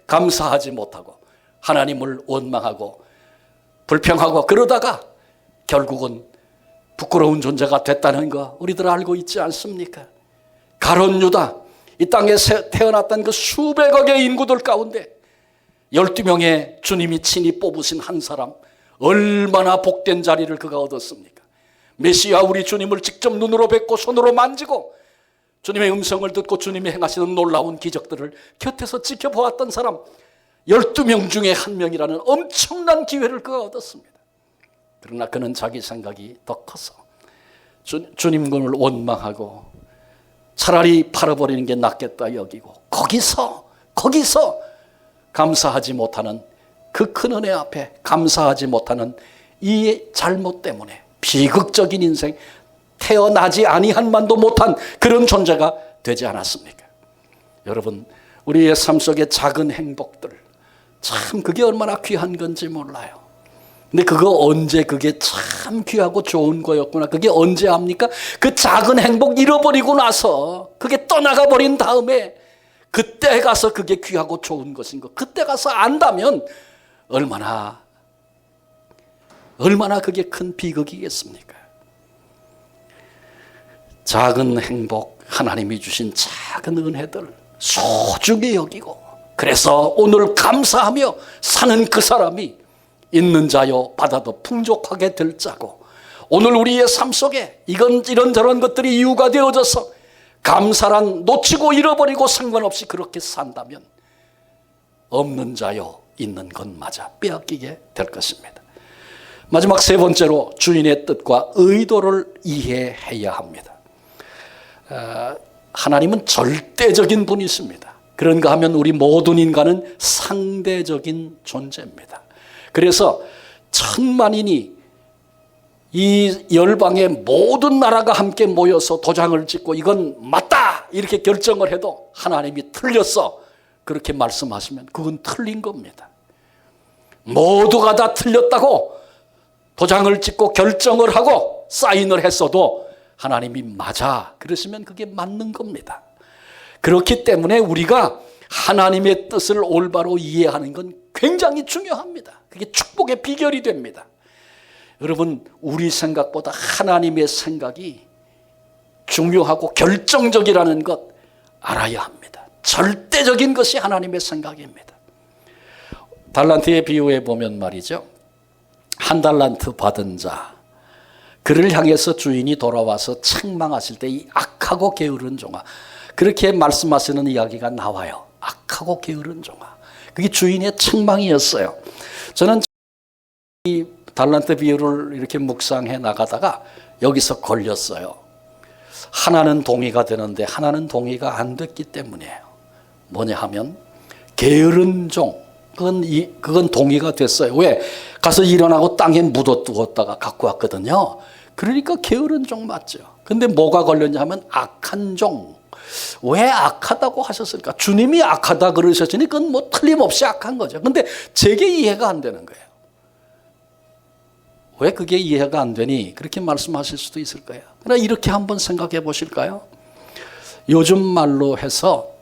감사하지 못하고 하나님을 원망하고 불평하고 그러다가 결국은 부끄러운 존재가 됐다는 거 우리들 알고 있지 않습니까? 가룟 유다, 이 땅에 태어났던 그 수백억의 인구들 가운데 12명의 주님이 친히 뽑으신 한 사람, 얼마나 복된 자리를 그가 얻었습니까? 메시아 우리 주님을 직접 눈으로 뵙고 손으로 만지고 주님의 음성을 듣고 주님이 행하시는 놀라운 기적들을 곁에서 지켜보았던 사람 12명 중에 한 명이라는 엄청난 기회를 그가 얻었습니다. 그러나 그는 자기 생각이 더 커서 주님을 원망하고 차라리 팔아버리는 게 낫겠다 여기고, 거기서 감사하지 못하는 그 큰 은혜 앞에 감사하지 못하는 이 잘못 때문에 비극적인 인생, 태어나지 아니한 만도 못한 그런 존재가 되지 않았습니까? 여러분, 우리의 삶 속의 작은 행복들, 참 그게 얼마나 귀한 건지 몰라요. 근데 그게 참 귀하고 좋은 거였구나, 그게 언제 압니까? 그 작은 행복 잃어버리고 나서, 그게 떠나가 버린 다음에 그때 가서 그게 귀하고 좋은 것인 거, 그때 가서 안다면 얼마나 그게 큰 비극이겠습니까? 작은 행복, 하나님이 주신 작은 은혜들 소중히 여기고, 그래서 오늘 감사하며 사는 그 사람이 있는 자요 받아도 풍족하게 될 자고, 오늘 우리의 삶 속에 이런저런 것들이 이유가 되어져서 감사란 놓치고 잃어버리고 상관없이 그렇게 산다면 없는 자요 있는 것마저 빼앗기게 될 것입니다. 마지막 세 번째로 주인의 뜻과 의도를 이해해야 합니다. 하나님은 절대적인 분이십니다. 그런가 하면 우리 모든 인간은 상대적인 존재입니다. 그래서 천만인이 이 열방의 모든 나라가 함께 모여서 도장을 찍고 이건 맞다 이렇게 결정을 해도 하나님이 틀렸어 그렇게 말씀하시면 그건 틀린 겁니다. 모두가 다 틀렸다고 도장을 찍고 결정을 하고 사인을 했어도 하나님이 맞아 그러시면 그게 맞는 겁니다. 그렇기 때문에 우리가 하나님의 뜻을 올바로 이해하는 건 굉장히 중요합니다. 그게 축복의 비결이 됩니다. 여러분, 우리 생각보다 하나님의 생각이 중요하고 결정적이라는 것 알아야 합니다. 절대적인 것이 하나님의 생각입니다. 달란트의 비유에 보면 말이죠, 한 달란트 받은 자, 그를 향해서 주인이 돌아와서 책망하실 때 이 악하고 게으른 종아, 그렇게 말씀하시는 이야기가 나와요. 악하고 게으른 종아, 그게 주인의 책망이었어요. 저는 이 달란트 비유를 이렇게 묵상해 나가다가 여기서 걸렸어요. 하나는 동의가 되는데 하나는 동의가 안 됐기 때문이에요. 뭐냐 하면 게으른 종, 그건 동의가 됐어요. 왜? 가서 일어나고 땅에 묻어두었다가 갖고 왔거든요. 그러니까 게으른 종 맞죠. 근데 뭐가 걸렸냐면 악한 종. 왜 악하다고 하셨을까? 주님이 악하다 그러셨으니 그건 뭐 틀림없이 악한 거죠. 근데 제게 이해가 안 되는 거예요. 왜 그게 이해가 안 되니? 그렇게 말씀하실 수도 있을 거예요. 그러나 이렇게 한번 생각해 보실까요? 요즘 말로 해서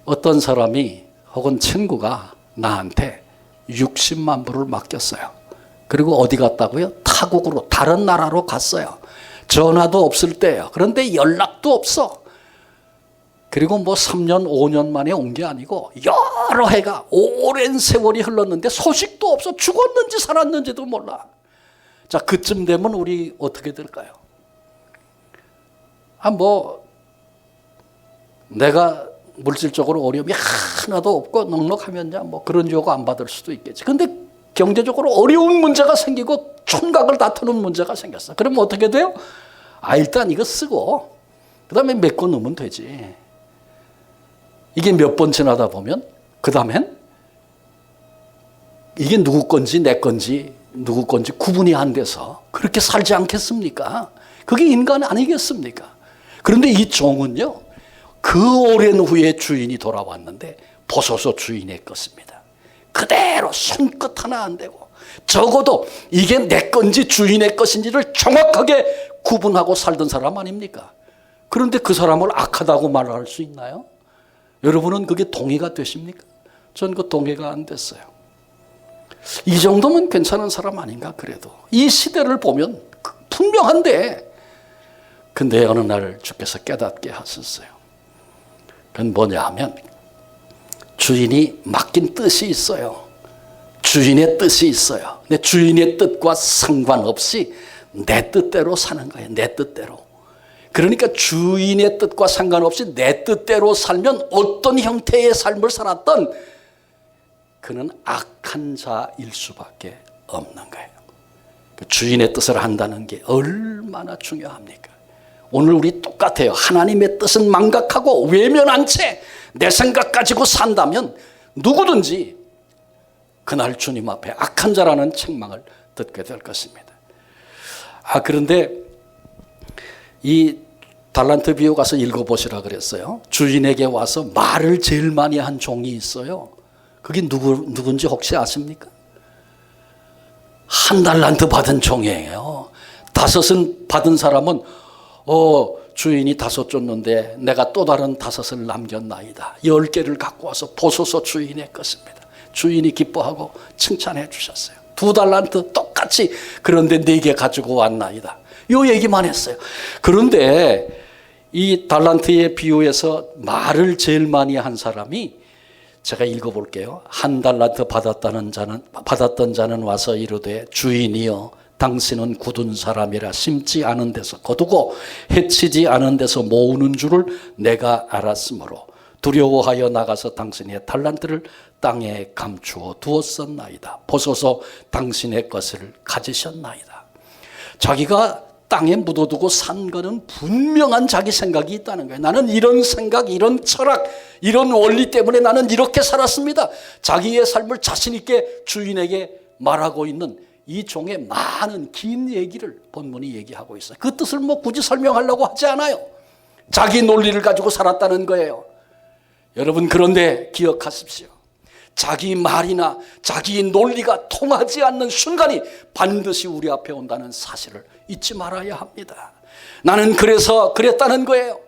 어떤 사람이 혹은 친구가 나한테 60만 불을 맡겼어요. 그리고 어디 갔다고요? 타국으로 다른 나라로 갔어요. 전화도 없을 때예요. 그런데 연락도 없어. 그리고 뭐 3년 5년 만에 온 게 아니고 여러 해가 오랜 세월이 흘렀는데 소식도 없어. 죽었는지 살았는지도 몰라. 자, 그쯤 되면 우리 어떻게 될까요? 내가 물질적으로 어려움이 하나도 없고 넉넉하면 뭐 그런 요구 안 받을 수도 있겠지. 근데 경제적으로 어려운 문제가 생기고 총각을 다투는 문제가 생겼어. 그러면 어떻게 돼요? 일단 이거 쓰고 그 다음에 메꿔 놓으면 되지. 이게 몇 번 지나다 보면 그 다음엔 이게 누구 건지 내 건지 누구 건지 구분이 안 돼서 그렇게 살지 않겠습니까? 그게 인간 아니겠습니까? 그런데 이 종은요, 그 오랜 후에 주인이 돌아왔는데 보소서 주인의 것입니다. 그대로 손끝 하나 안 되고 적어도 이게 내 건지 주인의 것인지를 정확하게 구분하고 살던 사람 아닙니까? 그런데 그 사람을 악하다고 말할 수 있나요? 여러분은 그게 동의가 되십니까? 전 그 동의가 안 됐어요. 이 정도면 괜찮은 사람 아닌가 그래도. 이 시대를 보면 분명한데 근데 어느 날 주께서 깨닫게 하셨어요. 그건 뭐냐 하면 주인이 맡긴 뜻이 있어요. 주인의 뜻이 있어요. 근데 주인의 뜻과 상관없이 내 뜻대로 사는 거예요. 내 뜻대로. 그러니까 주인의 뜻과 상관없이 내 뜻대로 살면 어떤 형태의 삶을 살았던 그는 악한 자일 수밖에 없는 거예요. 주인의 뜻을 한다는 게 얼마나 중요합니까? 오늘 우리 똑같아요. 하나님의 뜻은 망각하고 외면한 채 내 생각 가지고 산다면 누구든지 그날 주님 앞에 악한 자라는 책망을 듣게 될 것입니다. 그런데 이 달란트 비유 가서 읽어보시라 그랬어요. 주인에게 와서 말을 제일 많이 한 종이 있어요. 그게 누군지 혹시 아십니까? 1달란트 받은 종이에요. 5은 받은 사람은 주인이 5 줬는데 내가 또 다른 5을 남겼나이다. 10개를 갖고 와서 보소서 주인의 것입니다. 주인이 기뻐하고 칭찬해 주셨어요. 2달란트 똑같이 그런데 4개 가지고 왔나이다. 요 얘기만 했어요. 그런데 이 달란트의 비유에서 말을 제일 많이 한 사람이 제가 읽어볼게요. 1달란트 받았던 자는 와서 이르되 주인이여 당신은 굳은 사람이라 심지 않은 데서 거두고 해치지 않은 데서 모으는 줄을 내가 알았으므로 두려워하여 나가서 당신의 달란트를 땅에 감추어 두었었나이다. 보소서 당신의 것을 가지셨나이다. 자기가 땅에 묻어두고 산 거는 분명한 자기 생각이 있다는 거예요. 나는 이런 생각, 이런 철학, 이런 원리 때문에 나는 이렇게 살았습니다. 자기의 삶을 자신 있게 주인에게 말하고 있는 이 종의 많은 긴 얘기를 본문이 얘기하고 있어요. 그 뜻을 뭐 굳이 설명하려고 하지 않아요. 자기 논리를 가지고 살았다는 거예요. 여러분, 그런데 기억하십시오. 자기 말이나 자기 논리가 통하지 않는 순간이 반드시 우리 앞에 온다는 사실을 잊지 말아야 합니다. 나는 그래서 그랬다는 거예요.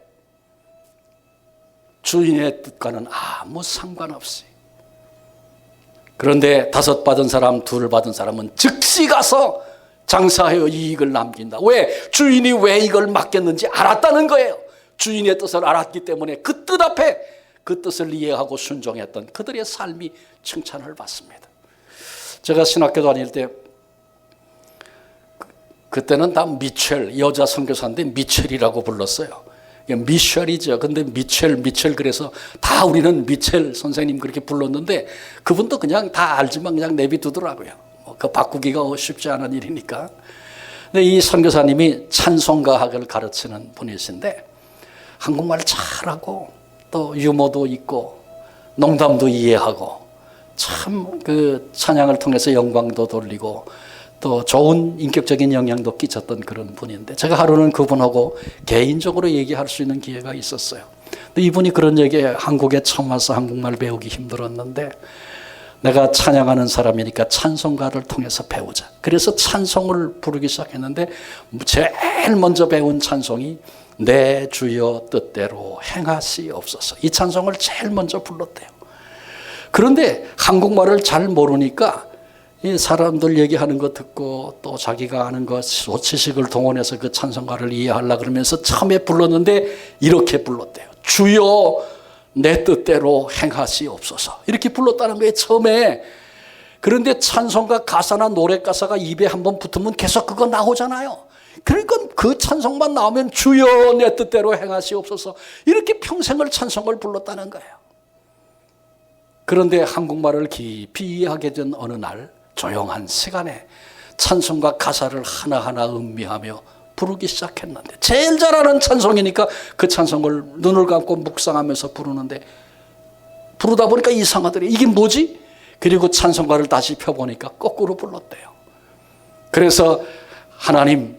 주인의 뜻과는 아무 상관없이. 그런데 5 받은 사람, 2 받은 사람은 즉시 가서 장사하여 이익을 남긴다. 왜? 주인이 왜 이걸 맡겼는지 알았다는 거예요. 주인의 뜻을 알았기 때문에 그 뜻 앞에 그 뜻을 이해하고 순종했던 그들의 삶이 칭찬을 받습니다. 제가 신학교 다닐 때 그때는 다 미첼, 여자 선교사인데 미첼이라고 불렀어요. 미셸이죠. 근데 미첼 그래서 다 우리는 미첼 선생님 그렇게 불렀는데 그분도 그냥 다 알지만 그냥 내비두더라고요. 그 바꾸기가 쉽지 않은 일이니까. 근데 이 선교사님이 찬송가학을 가르치는 분이신데 한국말 잘하고 또 유머도 있고 농담도 이해하고 참 그 찬양을 통해서 영광도 돌리고 또 좋은 인격적인 영향도 끼쳤던 그런 분인데, 제가 하루는 그분하고 개인적으로 얘기할 수 있는 기회가 있었어요. 근데 이분이 그런 얘기에, 한국에 처음 와서 한국말 배우기 힘들었는데 내가 찬양하는 사람이니까 찬송가를 통해서 배우자. 그래서 찬송을 부르기 시작했는데 제일 먼저 배운 찬송이 내 주여 뜻대로 행하시옵소서. 이 찬송을 제일 먼저 불렀대요. 그런데 한국말을 잘 모르니까 이 사람들 얘기하는 거 듣고 또 자기가 아는 거 지식을 동원해서 그 찬송가를 이해하려고 그러면서 처음에 불렀는데 이렇게 불렀대요. 주여 내 뜻대로 행하시옵소서. 이렇게 불렀다는 거예요, 처음에. 그런데 찬송가 가사나 노래 가사가 입에 한번 붙으면 계속 그거 나오잖아요. 그러니까 그 찬송만 나오면 주여 내 뜻대로 행하시옵소서, 이렇게 평생을 찬송을 불렀다는 거예요. 그런데 한국말을 깊이 이해하게 된 어느 날 조용한 시간에 찬송가 가사를 하나하나 음미하며 부르기 시작했는데, 제일 잘하는 찬송이니까 그 찬송을 눈을 감고 묵상하면서 부르는데, 부르다 보니까 이상하더래. 이게 뭐지? 그리고 찬송가를 다시 펴보니까 거꾸로 불렀대요. 그래서 하나님,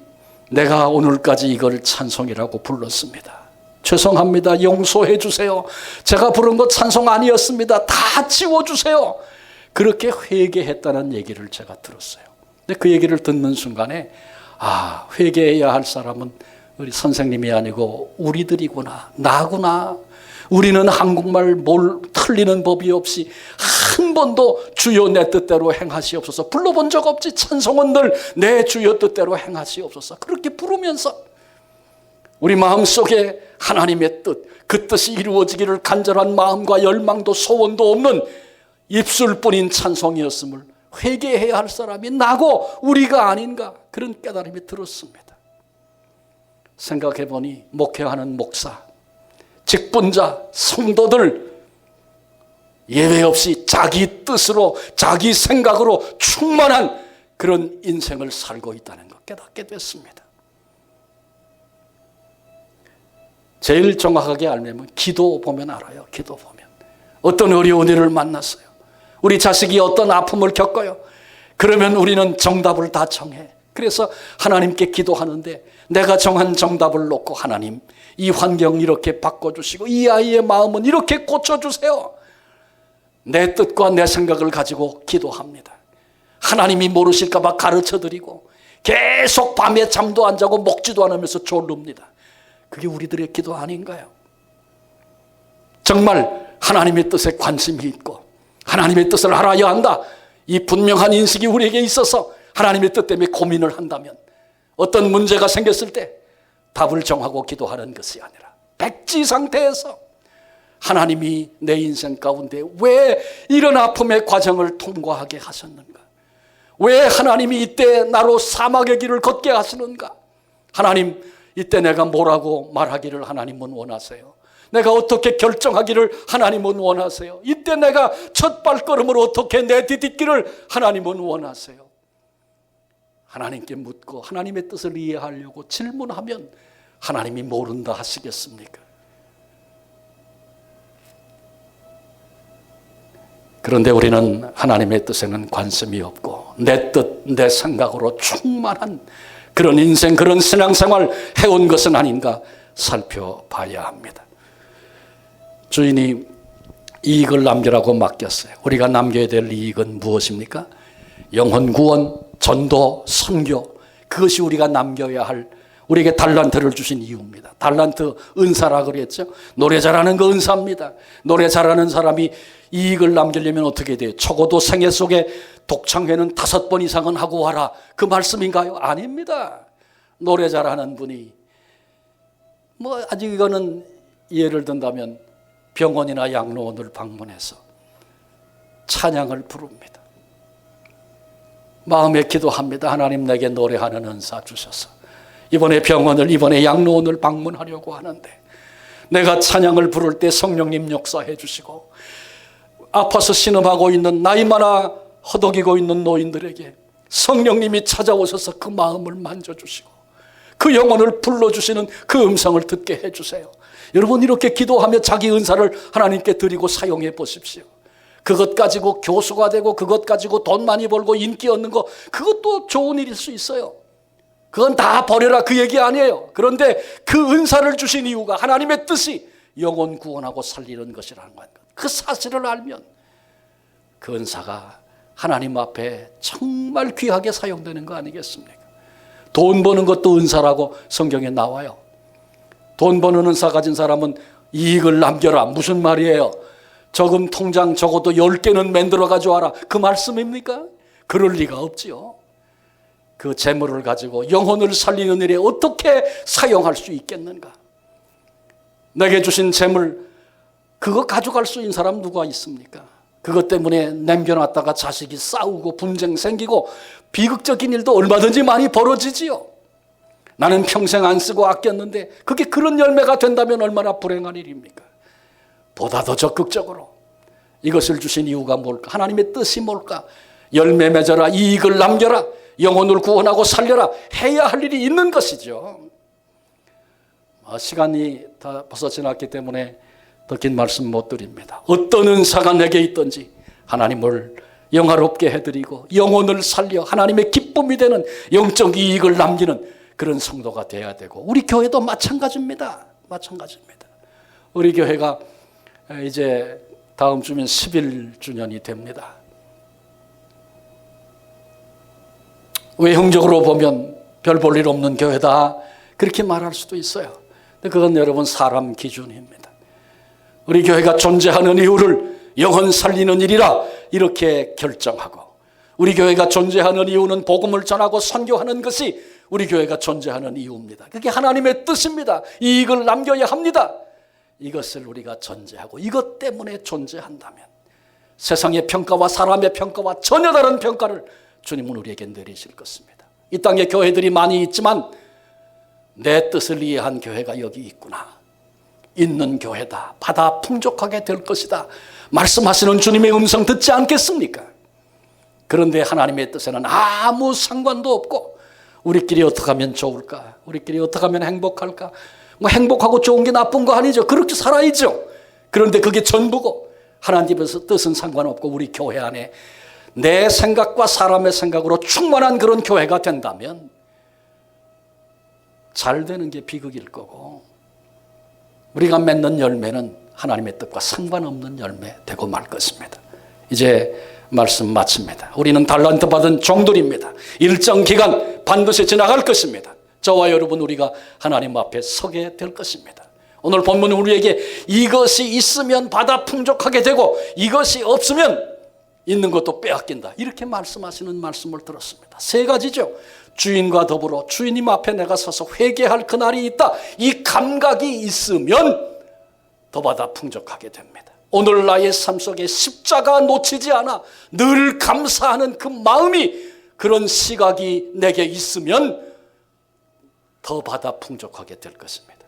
내가 오늘까지 이걸 찬송이라고 불렀습니다. 죄송합니다. 용서해 주세요. 제가 부른 거 찬송 아니었습니다. 다 지워주세요. 그렇게 회개했다는 얘기를 제가 들었어요. 근데 그 얘기를 듣는 순간에, 아, 회개해야 할 사람은 우리 선생님이 아니고 우리들이구나, 나구나. 우리는 한국말 뭘 틀리는 법이 없이 한 번도 주여 내 뜻대로 행하시옵소서 불러본 적 없지. 찬송은 늘 내 주여 뜻대로 행하시옵소서 그렇게 부르면서 우리 마음속에 하나님의 뜻, 그 뜻이 이루어지기를 간절한 마음과 열망도 소원도 없는 입술뿐인 찬송이었음을 회개해야 할 사람이 나고 우리가 아닌가, 그런 깨달음이 들었습니다. 생각해보니 목회하는 목사, 직분자, 성도들 예외 없이 자기 뜻으로, 자기 생각으로 충만한 그런 인생을 살고 있다는 것 깨닫게 됐습니다. 제일 정확하게 알면 기도 보면 알아요. 기도 보면 어떤 어려운 일을 만났어요. 우리 자식이 어떤 아픔을 겪어요. 그러면 우리는 정답을 다 정해. 그래서 하나님께 기도하는데 내가 정한 정답을 놓고, 하나님 이 환경 이렇게 바꿔주시고 이 아이의 마음은 이렇게 고쳐주세요. 내 뜻과 내 생각을 가지고 기도합니다. 하나님이 모르실까 봐 가르쳐드리고 계속 밤에 잠도 안 자고 먹지도 않으면서 졸릅니다. 그게 우리들의 기도 아닌가요? 정말 하나님의 뜻에 관심이 있고 하나님의 뜻을 알아야 한다, 이 분명한 인식이 우리에게 있어서 하나님의 뜻 때문에 고민을 한다면 어떤 문제가 생겼을 때 답을 정하고 기도하는 것이 아니라 백지 상태에서 하나님이 내 인생 가운데 왜 이런 아픔의 과정을 통과하게 하셨는가, 왜 하나님이 이때 나로 사막의 길을 걷게 하시는가, 하나님 이때 내가 뭐라고 말하기를 하나님은 원하세요, 내가 어떻게 결정하기를 하나님은 원하세요, 이때 내가 첫 발걸음을 어떻게 내디딛기를 하나님은 원하세요. 하나님께 묻고 하나님의 뜻을 이해하려고 질문하면 하나님이 모른다 하시겠습니까? 그런데 우리는 하나님의 뜻에는 관심이 없고 내 뜻, 내 생각으로 충만한 그런 인생, 그런 신앙생활 해온 것은 아닌가 살펴봐야 합니다. 주인이 이익을 남기라고 맡겼어요. 우리가 남겨야 될 이익은 무엇입니까? 영혼 구원, 전도, 선교, 그것이 우리가 남겨야 할, 우리에게 달란트를 주신 이유입니다. 달란트 은사라 그랬죠. 노래 잘하는 거 은사입니다. 노래 잘하는 사람이 이익을 남기려면 어떻게 돼요? 적어도 생애 속에 독창회는 5번 이상은 하고 와라, 그 말씀인가요? 아닙니다. 노래 잘하는 분이 아직 이거는 예를 든다면 병원이나 양로원을 방문해서 찬양을 부릅니다. 마음에 기도합니다. 하나님 내게 노래하는 은사 주셔서 이번에 병원을, 이번에 양로원을 방문하려고 하는데 내가 찬양을 부를 때 성령님 역사해 주시고, 아파서 신음하고 있는, 나이 많아 허덕이고 있는 노인들에게 성령님이 찾아오셔서 그 마음을 만져주시고 그 영혼을 불러주시는 그 음성을 듣게 해주세요. 여러분 이렇게 기도하며 자기 은사를 하나님께 드리고 사용해 보십시오. 그것 가지고 교수가 되고 그것 가지고 돈 많이 벌고 인기 얻는 거, 그것도 좋은 일일 수 있어요. 그건 다 버려라 그 얘기 아니에요. 그런데 그 은사를 주신 이유가 하나님의 뜻이 영혼 구원하고 살리는 것이라는 거예요. 그 사실을 알면 그 은사가 하나님 앞에 정말 귀하게 사용되는 거 아니겠습니까? 돈 버는 것도 은사라고 성경에 나와요. 돈 버는 은사 가진 사람은 이익을 남겨라. 무슨 말이에요? 저금 통장 적어도 10개는 만들어 가져와라. 그 말씀입니까? 그럴 리가 없지요. 그 재물을 가지고 영혼을 살리는 일에 어떻게 사용할 수 있겠는가? 내게 주신 재물, 그거 가져갈 수 있는 사람 누가 있습니까? 그것 때문에 남겨놨다가 자식이 싸우고 분쟁 생기고 비극적인 일도 얼마든지 많이 벌어지지요. 나는 평생 안 쓰고 아꼈는데 그게 그런 열매가 된다면 얼마나 불행한 일입니까? 보다 더 적극적으로 이것을 주신 이유가 뭘까? 하나님의 뜻이 뭘까? 열매 맺어라, 이익을 남겨라, 영혼을 구원하고 살려라 해야 할 일이 있는 것이죠. 시간이 다 벌써 지났기 때문에 더 긴 말씀 못 드립니다. 어떤 은사가 내게 있든지 하나님을 영화롭게 해드리고 영혼을 살려 하나님의 기쁨이 되는 영적 이익을 남기는 그런 성도가 돼야 되고, 우리 교회도 마찬가지입니다. 마찬가지입니다. 우리 교회가 이제 다음 주면 11주년이 됩니다. 외형적으로 보면 별 볼 일 없는 교회다 그렇게 말할 수도 있어요. 근데 그건 여러분 사람 기준입니다. 우리 교회가 존재하는 이유를 영혼 살리는 일이라 이렇게 결정하고, 우리 교회가 존재하는 이유는 복음을 전하고 선교하는 것이 우리 교회가 존재하는 이유입니다. 그게 하나님의 뜻입니다. 이익을 남겨야 합니다. 이것을 우리가 전제하고 이것 때문에 존재한다면 세상의 평가와 사람의 평가와 전혀 다른 평가를 주님은 우리에게 내리실 것입니다. 이 땅에 교회들이 많이 있지만 내 뜻을 이해한 교회가 여기 있구나. 있는 교회다. 받아 풍족하게 될 것이다. 말씀하시는 주님의 음성 듣지 않겠습니까? 그런데 하나님의 뜻에는 아무 상관도 없고, 우리끼리 어떻게 하면 좋을까? 우리끼리 어떻게 하면 행복할까? 뭐 행복하고 좋은 게 나쁜 거 아니죠. 그렇게 살아야죠. 그런데 그게 전부고 하나님의 뜻은 상관없고 우리 교회 안에 내 생각과 사람의 생각으로 충만한 그런 교회가 된다면 잘 되는 게 비극일 거고, 우리가 맺는 열매는 하나님의 뜻과 상관없는 열매 되고 말 것입니다. 이제 말씀 마칩니다. 우리는 달란트 받은 종들입니다. 일정 기간 반드시 지나갈 것입니다. 저와 여러분 우리가 하나님 앞에 서게 될 것입니다. 오늘 본문은 우리에게 이것이 있으면 받아 풍족하게 되고 이것이 없으면 있는 것도 빼앗긴다, 이렇게 말씀하시는 말씀을 들었습니다. 세 가지죠. 주인과 더불어 주인님 앞에 내가 서서 회개할 그날이 있다. 이 감각이 있으면 더 받아 풍족하게 됩니다. 오늘 나의 삶 속에 십자가 놓치지 않아 늘 감사하는 그 마음이, 그런 시각이 내게 있으면 더 받아 풍족하게 될 것입니다.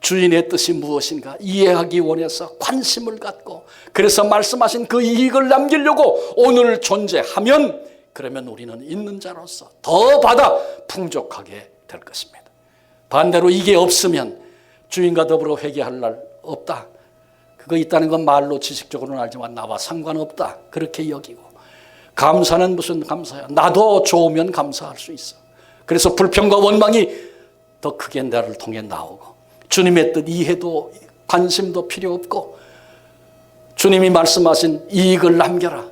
주인의 뜻이 무엇인가 이해하기 원해서 관심을 갖고, 그래서 말씀하신 그 이익을 남기려고 오늘 존재하면, 그러면 우리는 있는 자로서 더 받아 풍족하게 될 것입니다. 반대로 이게 없으면 주인과 더불어 회개할 날 없다. 그거 있다는 건 말로 지식적으로는 알지만 나와 상관없다. 그렇게 여기고, 감사는 무슨 감사야. 나도 좋으면 감사할 수 있어. 그래서 불평과 원망이 더 크게 나를 통해 나오고, 주님의 뜻 이해도 관심도 필요 없고, 주님이 말씀하신 이익을 남겨라.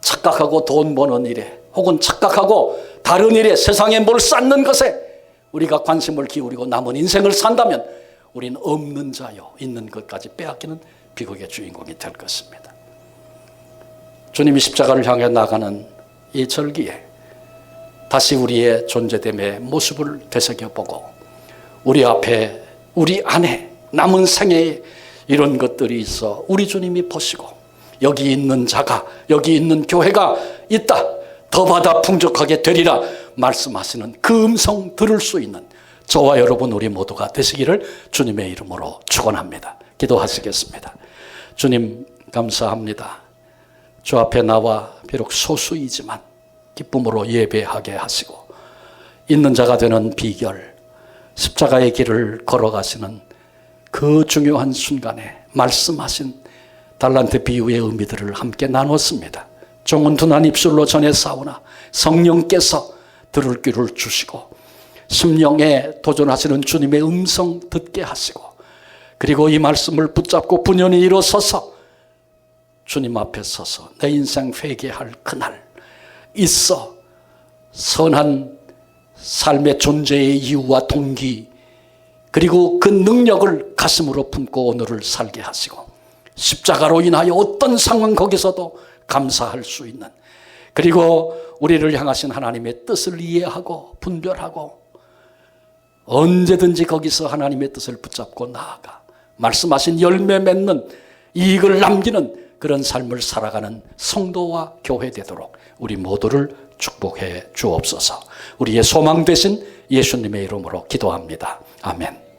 착각하고 돈 버는 일에, 혹은 착각하고 다른 일에, 세상에 뭘 쌓는 것에 우리가 관심을 기울이고 남은 인생을 산다면 우리는 없는 자요, 있는 것까지 빼앗기는 비극의 주인공이 될 것입니다. 주님이 십자가를 향해 나가는 이 절기에 다시 우리의 존재됨의 모습을 되새겨보고, 우리 앞에, 우리 안에 남은 생애에 이런 것들이 있어 우리 주님이 보시고, 여기 있는 자가, 여기 있는 교회가 있다. 더 받아 풍족하게 되리라 말씀하시는 그 음성 들을 수 있는 저와 여러분 우리 모두가 되시기를 주님의 이름으로 축원합니다. 기도하시겠습니다. 주님 감사합니다. 주 앞에 나와 비록 소수이지만 기쁨으로 예배하게 하시고, 있는 자가 되는 비결, 십자가의 길을 걸어가시는 그 중요한 순간에 말씀하신 달란트 비유의 의미들을 함께 나눴습니다. 종은 둔한 입술로 전해 싸우나 성령께서 들을 귀를 주시고 심령에 도전하시는 주님의 음성 듣게 하시고, 그리고 이 말씀을 붙잡고 분연히 일어서서 주님 앞에 서서 내 인생 회개할 그날 있어 선한 삶의 존재의 이유와 동기, 그리고 그 능력을 가슴으로 품고 오늘을 살게 하시고, 십자가로 인하여 어떤 상황 거기서도 감사할 수 있는, 그리고 우리를 향하신 하나님의 뜻을 이해하고 분별하고 언제든지 거기서 하나님의 뜻을 붙잡고 나아가 말씀하신 열매 맺는 이익을 남기는 그런 삶을 살아가는 성도와 교회 되도록 우리 모두를 축복해 주옵소서. 우리의 소망 되신 예수님의 이름으로 기도합니다. 아멘.